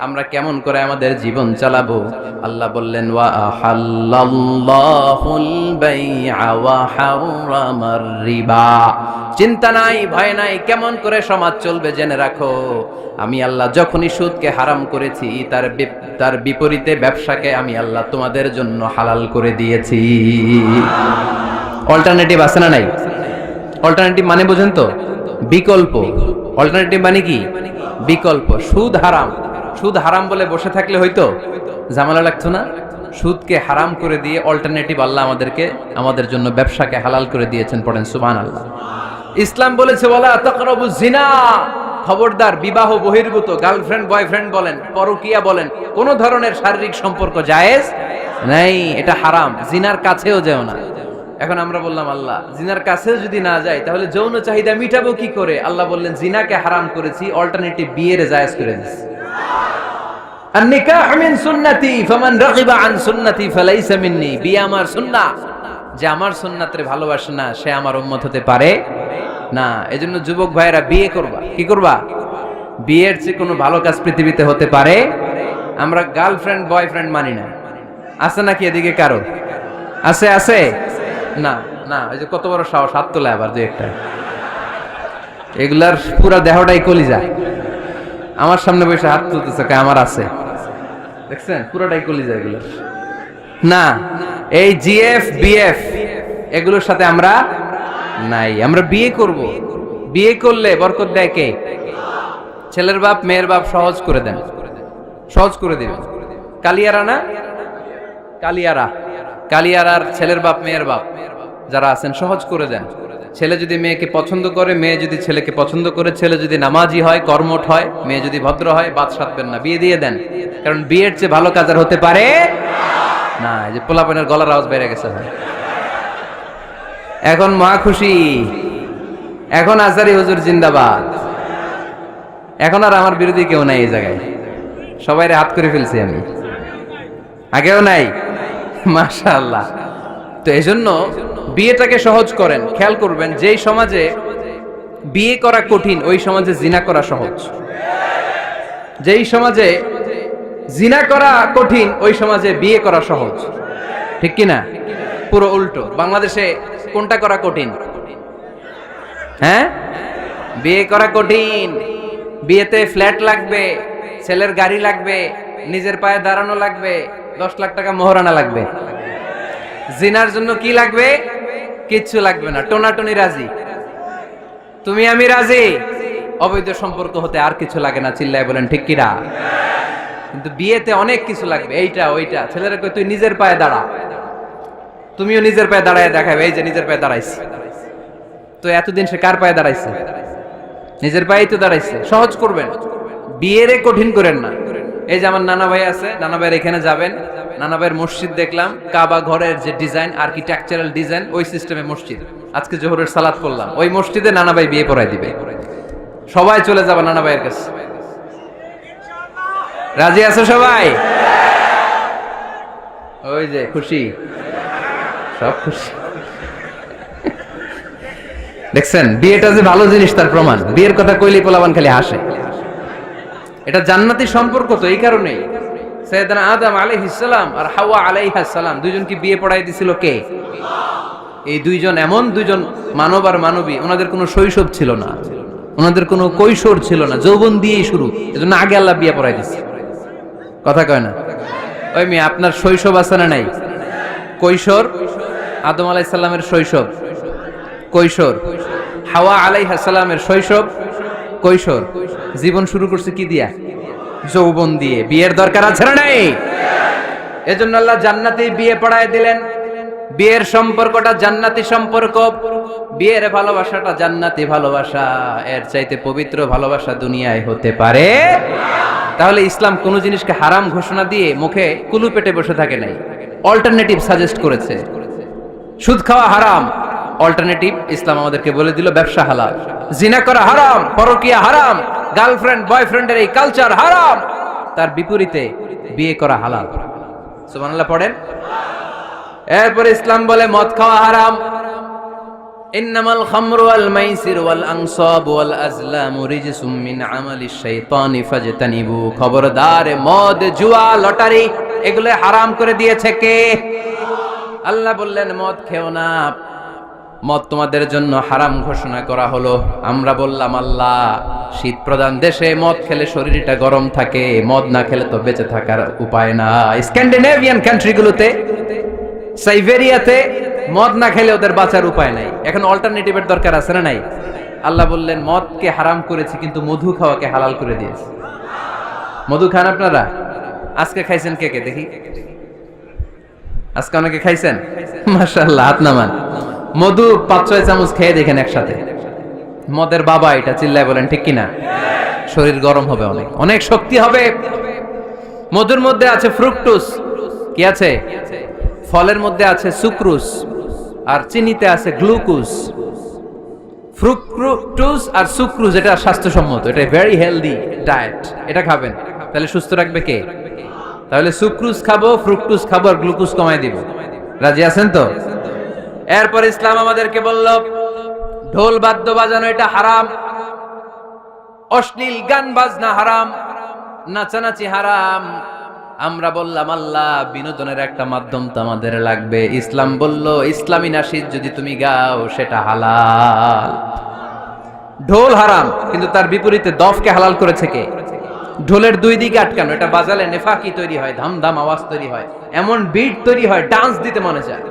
S1: আমরা কেমন করে আমাদের জীবন চালাবো? আল্লাহ বললেন, ওয়া আহাল্লাল্লাহুল বাইআ ওয়া হারামার রিবা। চিন্তা নাই, ভয় নাই, কেমন করে সমাজ চলবে জেনে রাখো। আমি আল্লাহ যখনই সুদকে হারাম করেছি, তার বিপরীতে ব্যবসাকে আমি আল্লাহ তোমাদের জন্য হালাল করে দিয়েছি। অল্টারনেটিভ আছে না নাই? অল্টারনেটিভ মানে বুঝেন তো? বিকল্প। অল্টারনেটিভ মানে কি? বিকল্প। সুদ হারাম, সুদ হারাম বলে বসে থাকলে হয়তো ঝামেলা লাগতো না। সুদকে হারাম করে দিয়ে অল্টারনেটিভ আল্লাহ আমাদের জন্য ব্যবসাকে হালাল করে দিয়েছেন। পড়েন সুবহানাল্লাহ। ইসলাম বলেছে, ওয়ালা তাকরাবুজ জিনা, খবরদার বিবাহ বহির্ভূত, গার্লফ্রেন্ড বয়ফ্রেন্ড বলেন, পরকীয়া বলেন, কোন ধরনের শারীরিক সম্পর্ক জায়েজ নাই, এটা হারাম। জিনার কাছেও যেও না। এখন আমরা বললাম, আল্লাহ জিনার কাছেও যদি না যায় তাহলে যৌন চাহিদা মিটাবো কি করে? আল্লাহ বললেন, জিনাকে হারাম করেছি, অল্টারনেটিভ বিয়ের জায়েজ করে দিয়েছি। আন-নিকাহ মিন সুন্নতি ফামান রাগিবা আন সুন্নতি ফালাইসা মিন্নি। বিয়ে আমার সুন্নাহ, যে আমার সুন্নাতের ভালোবাসে না সে আমার উম্মত হতে পারে না। এজন্য যুবক ভাইরা বিয়ে করবা। কি করবা? বিয়ের চেয়ে কোনো ভালো কাজ পৃথিবীতে হতে পারে? আমরা গার্লফ্রেন্ড বয়ফ্রেন্ড মানি না। আছে নাকি এদিকে কারো? আছে? আছে না? না, এই যে কত বড় সাহস, হাত তোলে আবার যে একটা। এগুলার পুরা দেহটাই কলিজা। আমার সামনে বসে হাত তুলতেছে, আমার আছে, দেখছেন? পুরোটাই কলিজা এগুলো। না, এই জিএফ বিএফ এগুলোর সাথে আমরা নাই। আমরা বিয়ে করব, বিয়ে করলে বরকত দেয় কে? ছেলের বাপ মেয়ের বাপ সহজ করে দেন, সহজ করে দিবেন। কালিয়ারা না, কালিয়ারার ছেলের বাপ মেয়ের বাপ যারা আছেন সহজ করে দেন। ছেলে যদি মেয়েকে পছন্দ করে, মেয়ে যদি ছেলেকে পছন্দ করে, ছেলে যদি নামাজি হয়, কর্মঠ হয়, মেয়ে যদি ভদ্র হয়, বাদ সাধবেন না, বিয়ে দিয়ে দেন। কারণ বিয়ের চেয়ে ভালো কাজ আর হতে পারে না। এই যে পোলাপানের গলার আওয়াজ বেড়ে গেছে। এখন মা খুশি, এখন আজারি হুজুর জিন্দাবাদ। এখন আর আমার বিরোধী কেউ নাই এই জায়গায়, সবাই হাত করে ফেলছি আমি, আগেও নাই। মাশাআল্লাহ। তো এজন্য বিয়েটাকে সহজ করেন। খেয়াল করবেন, যেই সমাজে বিয়ে করা কঠিন ওই সমাজে জিনা করা সহজ। যেই সমাজে জিনা করা কঠিন ওই সমাজে বিয়ে করা সহজ। ঠিক কি না? পুরো উল্টো। বাংলাদেশে কোনটা করা কঠিন? হ্যাঁ, বিয়ে করা কঠিন। বিয়েতে ফ্ল্যাট লাগবে, ছেলের গাড়ি লাগবে, নিজের পায়ে দাঁড়ানো লাগবে, 10 লাখ টাকা মোহরানা লাগবে। জিনার জন্য কি লাগবে? কিচ্ছু লাগবে না, টোনাটুনি রাজি। তুমি আমি রাজি, অবৈধ সম্পর্ক হতে আর কিছু লাগে না, চিল্লায় বলেন ঠিক কিনা? কিন্তু বিয়েতে অনেক কিছু লাগবে, এইটা ওইটা। ছেলেরা কই তুই নিজের পায়ে দাঁড়া, তুমিও নিজের পায়ে দাঁড়ায় দেখাবে, এই যে নিজের পায়ে দাঁড়াইছে। তো এতদিন সে কার পায়ে দাঁড়াইছে? নিজের পায়েই তো দাঁড়াইছে। সহজ করবেন, বিয়েরে কঠিন করেন না। এই যে আমার নানা ভাই আছে, নানা ভাইয়ের এখানে যাবেন, নানা ভাইয়ের মসজিদ দেখলাম, কাবা ঘরের যে ডিজাইন, আর্কিটেকচারাল ডিজাইন, ওই সিস্টেমে মসজিদ। আজকে জোহরের সালাত করলাম, ওই মসজিদে নানা ভাই বিয়ে পড়াই দিবে। সবাই চলে যাবে নানা ভাইয়ের কাছে। রাজি আছো সবাই? ওই যে খুশি, সব খুশি। দেখছেন বিয়েটা যে ভালো জিনিস তার প্রমাণ। বিয়ের কথা কইলেই পোলাপান খালি হাসে। এটা জান্নাতি সম্পর্ক, তো এই কারণেই সাইয়েদনা আদম আলাইহিস সালাম আর হাওয়া আলাইহাস সালাম দুইজনকে বিয়ে পড়াই দিছিল কে? এই দুইজন এমন দুইজন মানব আর মানবী, ওনাদের কোনো শৈশব ছিল না, ওনাদের কোনো কৈশোর ছিল না, যৌবন দিয়েই শুরু। এজন্য আগে আল্লাহ বিয়ে পড়াই দিছে। কথা কয় না? ওই মেয়ে আপনার শৈশব আছে না নাই? কৈশোর, আদম আলাইহিস সালামের শৈশব কৈশোর, হাওয়া আলাইহিস সালামের শৈশব কৈশোর। জীবন শুরু করছে কি দিয়া? যৌবন দিয়ে। বিয়ের দরকার আছে না নাই? এজন্য আল্লাহ জান্নাতেই বিয়ে পড়ায় দিলেন। বিয়ের সম্পর্কটা জান্নাতি সম্পর্ক, বিয়ের ভালোবাসাটা জান্নাতি ভালোবাসা। এর চাইতে পবিত্র ভালোবাসা দুনিয়ায় হতে পারে? তাহলে ইসলাম কোন জিনিসকে হারাম ঘোষণা দিয়ে মুখে কুলু পেটে বসে থাকে নাই, অল্টারনেটিভ সাজেস্ট করেছে। সুদ খাওয়া হারাম, অল্টারনেটিভ ইসলাম আমাদেরকে বলে দিল ব্যবসা হালাল। জিনা করা হারাম, পরকিয়া হারাম, গার্লফ্রেন্ড বয়ফ্রেন্ডের এই কালচার হারাম, তার বিপরীতে বিয়ে করা হালাল। সুবহানাল্লাহ পড়েন। এরপর ইসলাম বলে মদ খাওয়া হারাম। ইন্নামাল খামরু ওয়াল মাইসির ওয়াল আনসাব ওয়াল আজলামু রিজসুম মিন আমালিশ শাইতানি ফাজতানিবু। খবরদার, মদ, জুয়া, লটারি এগুলো হারাম করে দিয়েছে কে? আল্লাহ বললেন মদ খেও না, মদ তোমাদের জন্য হারাম ঘোষণা করা হলো। আমরা বললাম আল্লাহ, শীত প্রধান দেশে মদ খেলে শরীরটা গরম থাকে, মদ না খেলে তো বেঁচে থাকার উপায় না। স্ক্যান্ডিনেভিয়ান কান্ট্রিগুলোতে, সাইবেরিয়াতে মদ না খেলে ওদের বাঁচার উপায় নাই। এখন অল্টারনেটিভের দরকার আছে না নাই? আল্লাহ বললেন মদকে হারাম করেছি, কিন্তু মধু খাওয়াকে হালাল করে দিয়েছি। মধু খান আপনারা? আজকে খাইছেন কে কে দেখি? আজকে অনেকে খাইছেন? মাশাআল্লাহ, হাত নামান। মধু 5-6 চামচ খেয়ে দেখেন একসাথে। মদের বাবা এটা, চিল্লায় বলেন ঠিক কিনা? শরীর গরম হবে, অনেক অনেক শক্তি হবে। মধুর মধ্যে আছে ফ্রুকটোজ। কি আছে? ফলের মধ্যে আছে সুক্রোজ, আর চিনিতে আছে গ্লুকোজ। ফ্রুকটোজ আর সুক্রোজ এটা স্বাস্থ্যসম্মত, এটা ভেরি হেলদি ডায়েট। এটা খাবেন, তাহলে সুস্থ রাখবে কে? তাহলে সুক্রোজ খাবো, ফ্রুকটোজ খাবো, আর গ্লুকোজ কমায় দিব। রাজি আছেন তো? এরপর ইসলাম আমাদেরকে বলল ঢোল বাদ্য বাজানো এটা হারাম, অশ্লীল গান বাজনা হারাম, নাচানাচি হারাম। আমরা বললাম আল্লাহ, বিনোদনের একটা মাধ্যম তো আমাদের লাগবে। ইসলাম বলল ইসলামী নাশিদ যদি তুমি গাও সেটা হালাল। ঢোল হারাম, কিন্তু তার বিপরীতে দফকে হালাল করেছে কে? ঢোলের দুই দিকে আটকানো, এটা বাজালে নেফাকি তৈরি হয়, ধামধাম আওয়াজ তৈরি হয়, এমন বিট তৈরি হয়, ডান্স দিতে মনে চায়।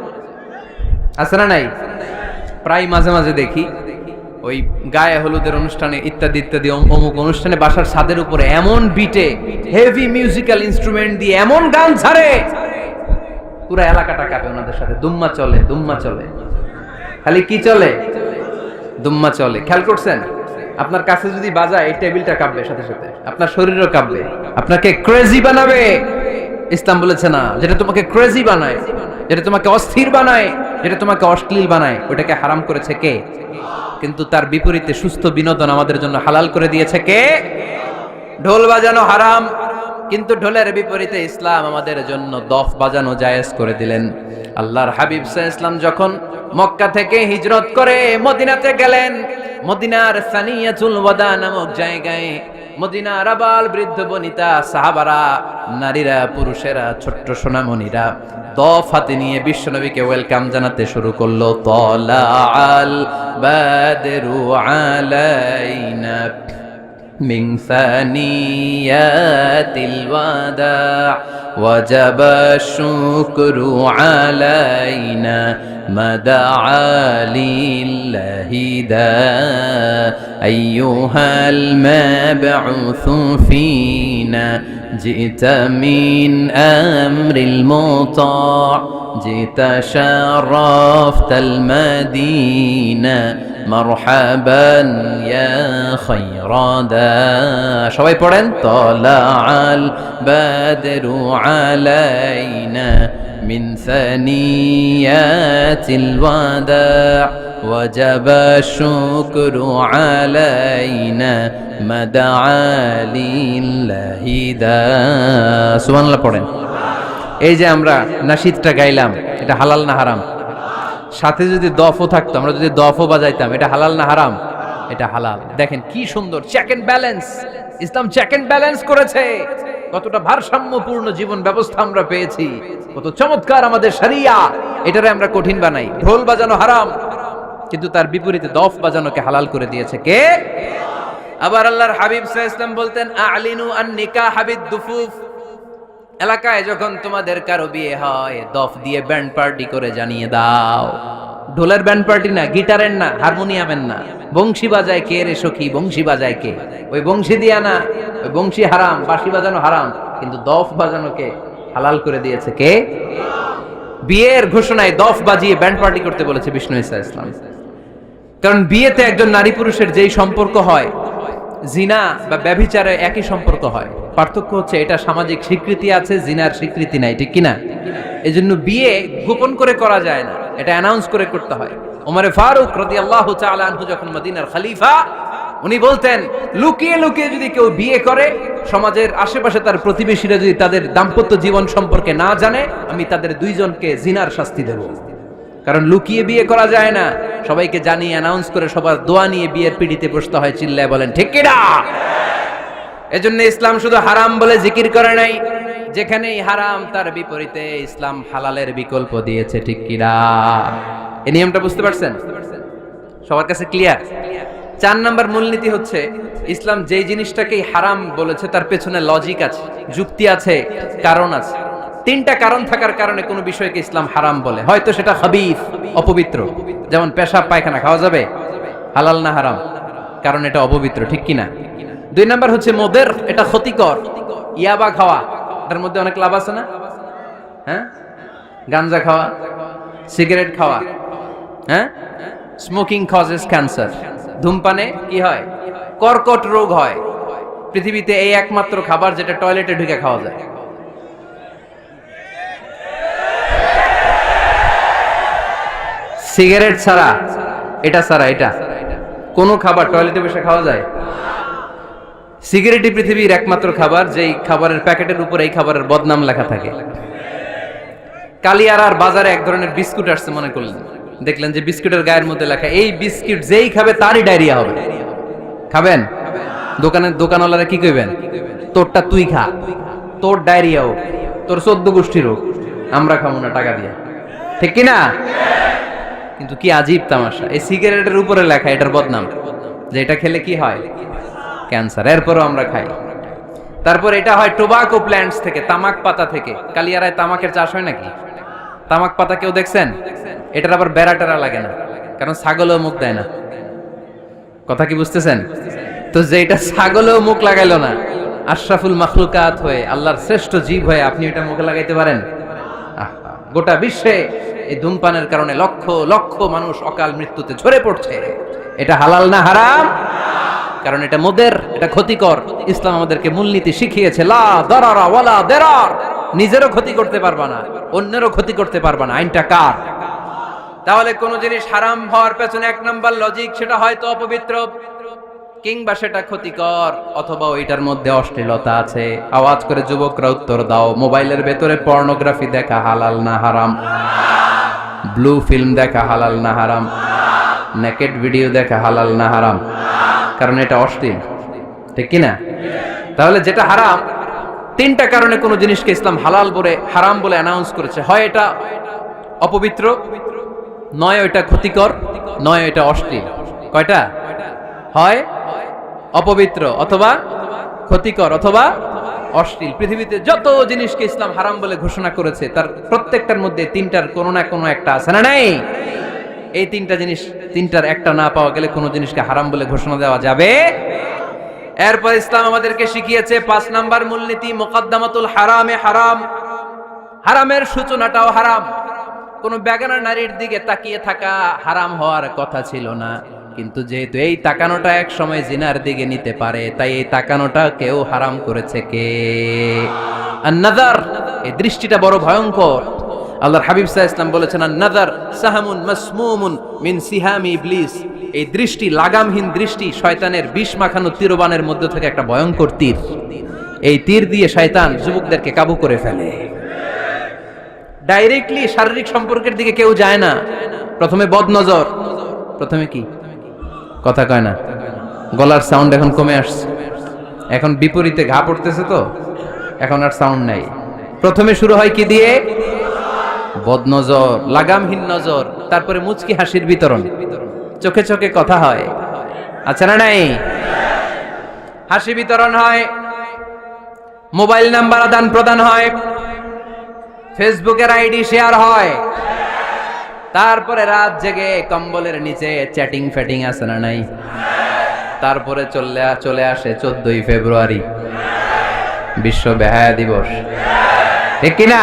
S1: আছে না নাই? প্রায় মাঝে মাঝে দেখি ওই গায়ে হলুদের অনুষ্ঠানে ইত্যাদি ইত্যাদি অমুক অনুষ্ঠানে বাসার ছাদের উপরে এমন বিটে হেভি মিউজিক্যাল ইনস্ট্রুমেন্ট দিয়ে এমন গান ছাড়ে, পুরো এলাকাটা কাঁপে ওনাদের সাথে। দুম্মা চলে, দুম্মা চলে, খালি কি চলে? দুম্মা চলে। খেয়াল করছেন? আপনার কাছে যদি বাজায় এই টেবিলটা কাঁপবে, সাথে সাথে আপনার শরীরও কাঁপবে, আপনাকে ক্রেজি বানাবে। ইসলাম বলেছে না, যেটা তোমাকে ক্রেজি বানায়, যেটা তোমাকে অস্থির বানায়, যেটা তোমাকে অশ্লীল বানায়, ওটাকে হারাম করেছে কে? কিন্তু তার বিপরীতে সুস্থ বিনোদন আমাদের জন্য হালাল করে দিয়েছে কে? ঢোল বাজানো হারাম, কিন্তু ঢোলের বিপরীতে ইসলাম আমাদের জন্য দফ বাজানো জায়েজ করে দিলেন। আল্লাহর হাবিব সাল্লাল্লাহু আলাইহি ওয়াসাল্লাম যখন মক্কা থেকে হিজরত করে মদিনাতে গেলেন, মদিনার সানিয়াতুল ওয়াদা নামক জায়গায় মদিনার আবাল বৃদ্ধ বনিতা, সাহাবারা, নারীরা, পুরুষেরা, ছোট্ট সোনামণিরা দফ হাতে নিয়ে বিশ্বনবীকে ওয়েলকাম জানাতে শুরু করলো। তলাআল বাদরু আলাইনা মিন সানিয়াতিল ওয়াদা وجب الشكر علينا ما دعا لله دا أيها المبعوث فينا جئت من أمر المطاع جئت شرفت المدينة مرحبا يا خير دا সবাই পড়েন طلع البدر علينا من ثنيات الوداع وجب الشكر علينا ما دعا لله دا সুবহানাল্লাহ পড়েন। এই যে আমরা নাশিদটা গাইলাম, এটা হালাল না হারাম? সাথে যদি দফও থাকতো, আমরা যদি দফও বাজাইতাম, এটা হালাল না হারাম? এটা হালাল। দেখেন কি সুন্দর চেক এন্ড ব্যালেন্স, ইসলাম চেক এন্ড ব্যালেন্স করেছে। কতটা ভারসাম্যপূর্ণ জীবন ব্যবস্থা আমরা পেয়েছি, কত চমৎকার আমাদের শরিয়া। এটারে আমরা কঠিন বানাই। ঢোল বাজানো হারাম, কিন্তু তার বিপরীতে দফ বাজানোকে হালাল করে দিয়েছে কে? আবার আল্লাহর হাবিব সাল্লাল্লাহু আলাইহি ওয়াসাল্লাম বলতেন আ'লিনু আন নিকাহ বিদ-দুফুফ, এলাকায় যখন তোমাদের কারো বিয়ে হয় দফ দিয়ে ব্যান্ড পার্টি করে জানিয়ে দাও। ঢোলের ব্যান্ড পার্টি না, গিটারের না, হারমোনিয়ামের না, বংশী বাজায় কে রে সখী, বংশী বাজায় কে? ওই বংশী দিয়া না, ওই বংশী হারাম, বাঁশি বাজানো হারাম, কিন্তু দফ বাজানোকে হালাল করে দিয়েছে কে? বিয়ের ঘোষণায় দফ বাজিয়ে ব্যান্ড পার্টি করতে বলেছে বিষ্ণু ঈসা ইসলাম। কারণ বিয়েতে একজন নারী পুরুষের যেই সম্পর্ক হয়, জিনা বা ব্যভিচারে একই সম্পর্ক হয়। পার্থক্য হচ্ছে এটা সামাজিক স্বীকৃতি আছে, জিনার স্বীকৃতি নাই, ঠিক কিনা? এজন্য বিয়ে গোপন করে করা যায় না, এটা অ্যানাউন্স করে করতে হয়। ওমর ফারুক রাদিয়াল্লাহু তাআলা আনহু যখন মদিনার খলিফা, উনি বলতেন লুকিয়ে লুকিয়ে যদি কেউ বিয়ে করে, সমাজের আশেপাশে তার প্রতিবেশীরা যদি তাদের দাম্পত্য জীবন সম্পর্কে না জানে, আমি তাদের দুইজনকে জিনার শাস্তি দেব। কারণ লুকিয়ে বিয়ে করা যায় না, সবাইকে জানিয়ে অ্যানাউন্স করে সবার দোয়া নিয়ে বিয়ের পিড়িতে বসতে হয়। চিল্লায় বলেন ঠিক কিনা? এজন্য ইসলাম শুধু হারাম বলে জিকির করে নাই, যেখানেই হারাম তার বিপরীতে ইসলাম হালালের বিকল্প দিয়েছে, ঠিক কিনা? এই নিয়মটা বুঝতে পারছেন? সবার কাছে ক্লিয়ার? 4 নাম্বার মূলনীতি হচ্ছে ইসলাম যেই জিনিসটাকেই হারাম বলেছে তার পেছনে লজিক আছে, যুক্তি আছে, কারণ আছে। 3টা কারণ থাকার কারণে কোনো বিষয়কে ইসলাম হারাম বলে। হয়তো সেটা খাবিস, অপবিত্র, যেমন পেশাব পায়খানা খাওয়া যাবে, হালাল না হারাম? কারণ এটা অপবিত্র, ঠিক কিনা? 2 নাম্বার হচ্ছে মোদের, এটা ক্ষতিকর। ইয়াবা খাওয়া, এটার মধ্যে অনেক লাভ আছে না? হ্যাঁ, গাঞ্জা খাওয়া, সিগারেট খাওয়া, হ্যাঁ, স্মোকিং কজেস ক্যান্সার। ধূমপানে কি হয়? কর্কট রোগ হয়। পৃথিবীতে এই একমাত্র খাবার যেটা টয়লেটে ঢুকে খাওয়া যায়। সিগারেট ছাড়া, এটা ছাড়া, এটা কোন খাবার টয়লেটে বসে খাওয়া যায়? সিগারেটই পৃথিবীর একমাত্র খাবার যেই খাবারের প্যাকেটের উপর এই খাবারের বদনাম লেখা থাকে। কালিয়ারার বাজারে এক ধরনের বিস্কুট আসছে, মনে করলেন, দেখলেন যে বিস্কুটের গায়ের মধ্যে লেখা এই বিস্কুট যেই খাবে তারই ডায়রিয়া হবে। খাবেন? দোকানওয়ালারা কি কইবেন? তোরটা তুই খা, তোর ডায়রিয়া হোক, তোর 14 গোষ্ঠীর হোক, আমরা খাবো না টাকা দিয়ে, ঠিক কিনা? কিন্তু কি আজীব তামাশা, এই সিগারেটের উপরে লেখা এটার বদনাম, যে এটা খেলে কি হয়? ক্যান্সার। এরপরও আমরা খাই। তারপর এটা হয় টোবাকো প্ল্যান্টস থেকে, তামাক পাতা থেকে। কালিয়ারায় তামাকের চাষ হয় নাকি? তামাক পাতা কেউ দেখছেন? এটার আবার বেড়া টেরা লাগে না, কারণ ছাগলেও মুখ দেয় না। কথা কি বুঝতেছেন? তো যেটা ছাগলেও মুখ লাগাইলো না, আশরাফুল মাখলুকাত হয়ে, আল্লাহর শ্রেষ্ঠ জীব হয়ে আপনি এটা মুখে লাগাইতে পারেন? গোটা বিশ্বে এই ধূমপানের কারণে লক্ষ লক্ষ মানুষ অকাল মৃত্যুতে ঝরে পড়ছে। এটা হালাল না হারাম? কারণ এটা মোদের, এটা ক্ষতিকর। ইসলাম আমাদেরকে মূলনীতি শিখিয়েছে, লা দারারা ওয়ালা দিরার। নিজেরও ক্ষতি করতে পারবা না, অন্যেরও ক্ষতি করতে পারবা না। আইনটা কার? তাহলে কোন জিনিস হারাম হওয়ার পেছনে 1 নাম্বার লজিক, সেটা হয়তো অপবিত্র, কিংবা সেটা ক্ষতিকর, অথবা ওইটার মধ্যে অশ্লীলতা আছে। আওয়াজ করে যুবকরা উত্তর দাও, মোবাইলের ভেতরে পর্নোগ্রাফি দেখা হালাল না হারাম? ব্লু ফিল্ম দেখা হালাল না হারাম? নেকেড ভিডিও দেখা হালাল না হারাম? কারণ এটা অশ্লীল, ঠিক কিনা? তাহলে যেটা হারাম, 3টা কারণে কোন জিনিসকে ইসলাম হালাল বলে, হারাম বলে অ্যানাউন্স করেছে। হয় এটা অপবিত্র, নয় এটা ক্ষতিকর, নয় এটা অশ্লীল। কয়টা? হয় অপবিত্র, অথবা ক্ষতিকর, অথবা অশ্লীল। পৃথিবীতে যত জিনিসকে ইসলাম হারাম বলে ঘোষণা করেছে তার প্রত্যেকটার মধ্যে তিনটার কোনো না কোনো একটা আছে না নাই? এই তিনটা জিনিস, তিনটার একটা না পাওয়া গেলে কোনো জিনিসকে হারাম বলে ঘোষণা দেওয়া যাবে। এরপর ইসলাম আমাদেরকে শিখিয়েছে 5 নাম্বার মূলনীতি, মুকদ্দামাতুল হারামে হারাম। হারামের সূচনাটাও হারাম। কোন বেগানা নারীর দিকে তাকিয়ে থাকা হারাম হওয়ার কথা ছিল না, কিন্তু যেহেতু এই তাকানোটা এক সময় জিনার দিকে নিতে পারে, তাই এই তাকানোটা কেউ হারাম করেছে কে? আন-নাযার, এই দৃষ্টিটা বড় ভয়ঙ্কর। আল্লাহর হাবিব সাল্লাল্লাহু আলাইহি ওয়াসাল্লাম বলেছেন, আন-নাযার সাহামুন মাসমুমুন মিন সিহামি ইবলিস। এই দৃষ্টি, লাগামহীন দৃষ্টি, শয়তানের বিষ মাখানো তীরবানের মধ্যে থেকে একটা ভয়ঙ্কর তীর। এই তীর দিয়ে শয়তান যুবকদেরকে কাবু করে ফেলে। ডাইরেক্টলি শারীরিক সম্পর্কের দিকে কেউ যায় না, প্রথমে বদনজর। প্রথমে কি কথা কয় না, গলার সাউন্ড এখন কমে আসছে, এখন বিপরীতে ঘা পড়তেছে, তো এখন আর সাউন্ড নাই। প্রথমে শুরু হয় কি দিয়ে? বদনজর, লাগামহীন নজর। তারপরে মুচকি হাসির বিতরণ, চোখে চোখে কথা হয়, আচ্ছা না নাই? হাসি বিতরণ হয়, মোবাইল নাম্বার আদান প্রদান হয়, ফেসবুকের আইডি শেয়ার হয়, তারপরে রাত জেগে কম্বলের নিচে চ্যাটিং ফ্যাটিং আছে না নাই? তারপরে চলে আসে 14ই ফেব্রুয়ারি, বিশ্ব বেহায়া দিবস, ঠিক কিনা?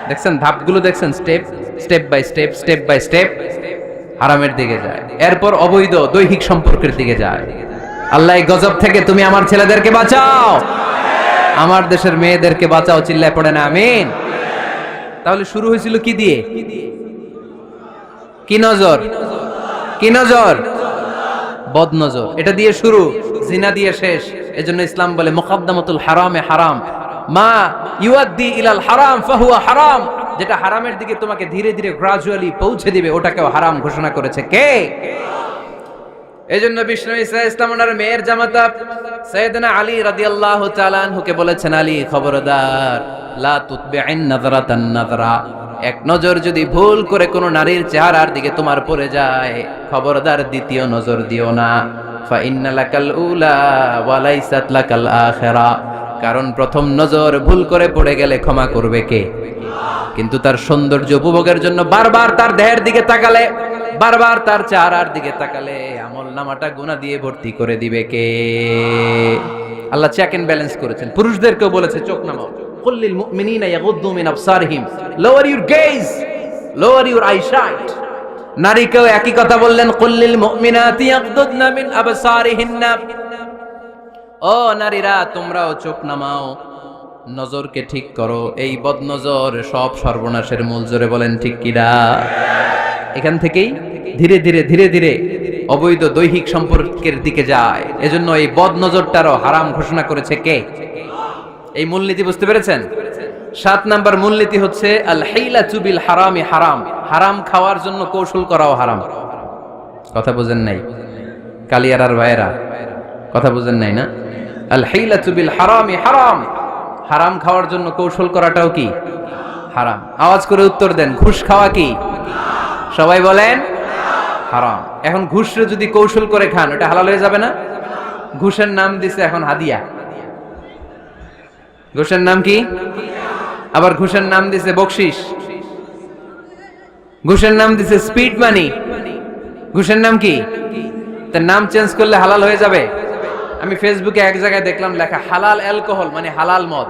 S1: দেখছেন ধাপগুলো, দেখছেন স্টেপ বাই স্টেপ হারামের দিকে যায়। এরপর অবৈধ দৈহিক সম্পর্কের দিকে যায়। আল্লাহ এই গজব থেকে তুমি আমার ছেলেদেরকে বাঁচাও, আমার দেশের মেয়েদেরকে বাঁচাও, চিল্লায় পড়ে না আমিন। তাহলে শুরু হয়েছিল কি দিয়ে? কি নজর? কি নজর? বদনজর। এটা দিয়ে শুরু, জিনা দিয়ে শেষ। এজন্য ইসলাম বলে মুকদ্দামাতুল হারামে হারাম, মা ইউআদ্দি ইলাল হারাম ফাহুয়া হারাম। যেটা হারামের দিকে তোমাকে ধীরে ধীরে গ্রাজুয়ালি পৌঁছে দিবে, ওটাকেও হারাম ঘোষণা করেছে কে? এজন্য বিষ্ণু ঈসা ইসলাম ওনার মেয়ের জামাতা সাইয়েদনা আলী রাদিয়াল্লাহু তাআলা আনহুকে বলেছেন, আলী খবরদার, লা তুতবি'ন নাযরাতান নাযরা। এক নজর যদি ভুল করে কোনো নারীর চেহারার দিকে তোমার পড়ে যায়, খবরদার দ্বিতীয় নজর দিও না। ফা ইন্না লাকাল উলা ওয়া লাইসাত লাকাল আখিরা। কারণ প্রথম নজর ভুল করে পড়ে গেলে ক্ষমা করবে কে? কিন্তু তার সৌন্দর্য উপভোগের জন্য বারবার তার দেহের দিকে তাকালে, বারবার তার চেহারার দিকে তাকালে আমল নামাটা গুনাহ দিয়ে ভর্তি করে দিবে কে? আল্লাহ চেক এন্ড ব্যালেন্স করেছেন। পুরুষদেরকেও বলেছে চোখ নামাও, কুল্লিল মুমিনিনা ইয়াগুদ্দু মিন আবসারিহিম, lower your gaze, lower your eyesight. নারীকেও একই কথা বললেন, কুল্লিল মুমিনাতি ইয়াগুদ্দুনা মিন আবসারিহিন্না। ও নারীরা, তোমরাও চোখ নামাও, নজরকে ঠিক করো। এই বদনজর সব সর্বনাশের মূল। জোরে বলেন ঠিক কিনা? এখান থেকেই ধীরে ধীরে অবৈধ দৈহিক সম্পর্কের দিকে যায়। এজন্য এই বদনজরটারও হারাম ঘোষণা করেছে কে? এই মূলনীতি বুঝতে পেরেছেন? 7 নাম্বার মূলনীতি হচ্ছে আল হিলাতু বিল হারামি হারাম। হারাম খাওয়ার জন্য কৌশল করাও হারাম। কথা বুঝেন নাই কালিয়ারার ভাইয়েরা? কথা বুঝেন নাই না? আল হিলাতু বিল হারামি হারাম। হারাম খাওয়ার জন্য কৌশল করাটাও কি হারাম? আওয়াজ করে উত্তর দেন, ঘুষ খাওয়া কি? সবাই বলেন হারাম। এখন ঘুষরে যদি কৌশল করে খান, ওটা হালাল হয়ে যাবে না? ঘুষের নাম দিছে এখন হাদিয়া। ঘুষের নাম কি? আবার ঘুষের নাম দিছে বকশিস, ঘুষের নাম দিছে স্পিড মানি। ঘুষের নাম কি? তার নাম চেঞ্জ করলে হালাল হয়ে যাবে? আমি ফেসবুকে এক জায়গায় দেখলাম লেখা হালাল অ্যালকোহল, মানে হালাল মদ।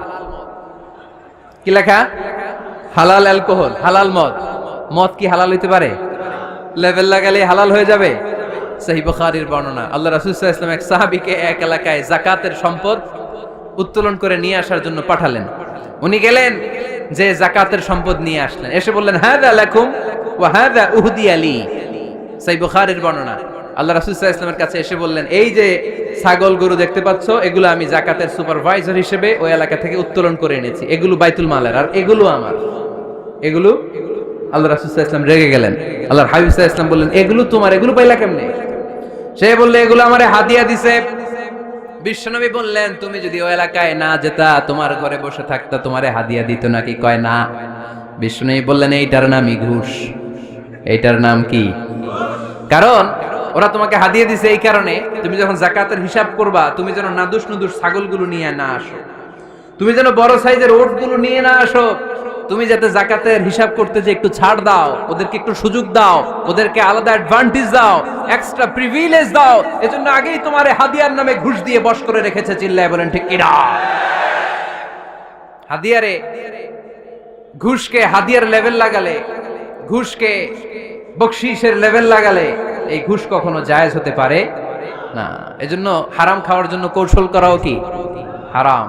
S1: কি লেখা? হালাল অ্যালকোহল, হালাল মদ। মদ কি হালাল হইতে পারে? লেভেল লাগালে হালাল হয়ে যাবে? সহিহ বুখারীর বর্ণনা, আল্লাহ রাসূল সাল্লাল্লাহু আলাইহি ওয়াসাল্লাম এক সাহাবীকে এক এলাকায় যাকাতের সম্পদ উত্তোলন করে নিয়ে আসার জন্য পাঠালেন। উনি গেলেন, যে যাকাতের সম্পদ নিয়ে আসলেন, এসে বললেন, হাযা লাকুম ওয়া হাযা উহদিয়া লি। সহিহ বুখারীর বর্ণনা, আল্লাহ রাসূল সাল্লাল্লাহু আলাইহি ওয়াসাল্লামের কাছে এসে বললেন, এই যে ছাগল গরু দেখতে পাচ্ছ, এগুলো আমি যাকাতের সুপারভাইজার হিসেবে ওই এলাকা থেকে উত্তোলন করে এনেছি, এগুলো বাইতুল মালের, আর এগুলো আমার। এগুলো আল্লাহ রাসূল সাল্লাল্লাহু আলাইহি ওয়াসাল্লাম রেগে গেলেন। আল্লাহর হাবিব সাল্লাল্লাহু আলাইহি ওয়াসাল্লাম বললেন, এগুলো তোমার, এগুলো পাইলা কেমনে? সে বলল, এগুলো আমারে হাদিয়া দিছে। বিশ্বনবী বললেন, তুমি যদি ওই এলাকায় না যেতা, তোমার ঘরে বসে থাকতা, তোমারে হাদিয়া দিত নাকি? কয় না। বিশ্বনবী বললেন, এইটার নামই ঘুষ। এইটার নাম কি? কারণ ওরা তোমাকে হাদিয়া দিছে এই কারণে, তুমি যখন যাকাতের হিসাব করবা, তুমি যেন নাদুস নুদুস ছাগলগুলো নিয়ে না আসো। তুমি যেন বড় সাইজের ওটগুলো নিয়ে না আসো, তুমি যাতে যাকাতের হিসাব করতে যে একটু ছাড় দাও, ওদেরকে একটু সুযোগ দাও, ওদেরকে আলাদা অ্যাডভান্টেজ দাও, এক্সট্রা প্রিভিলেজ দাও, এজন্য আগেই তোমারে হাদিয়ার নামে ঘুষ দিয়ে বশ করে রেখেছে। চিল্লায় বলেন ঠিক কিনা? হাদিয়ারে ঘুষকে হাদিয়ার লেভেল লাগালে, ঘুষকে বকশিসের লেভেল লাগালে এই ঘুষ কখনো জায়েজ হতে পারে না। এজন্য হারাম খাওয়ার জন্য কৌশল করাও কি হারাম।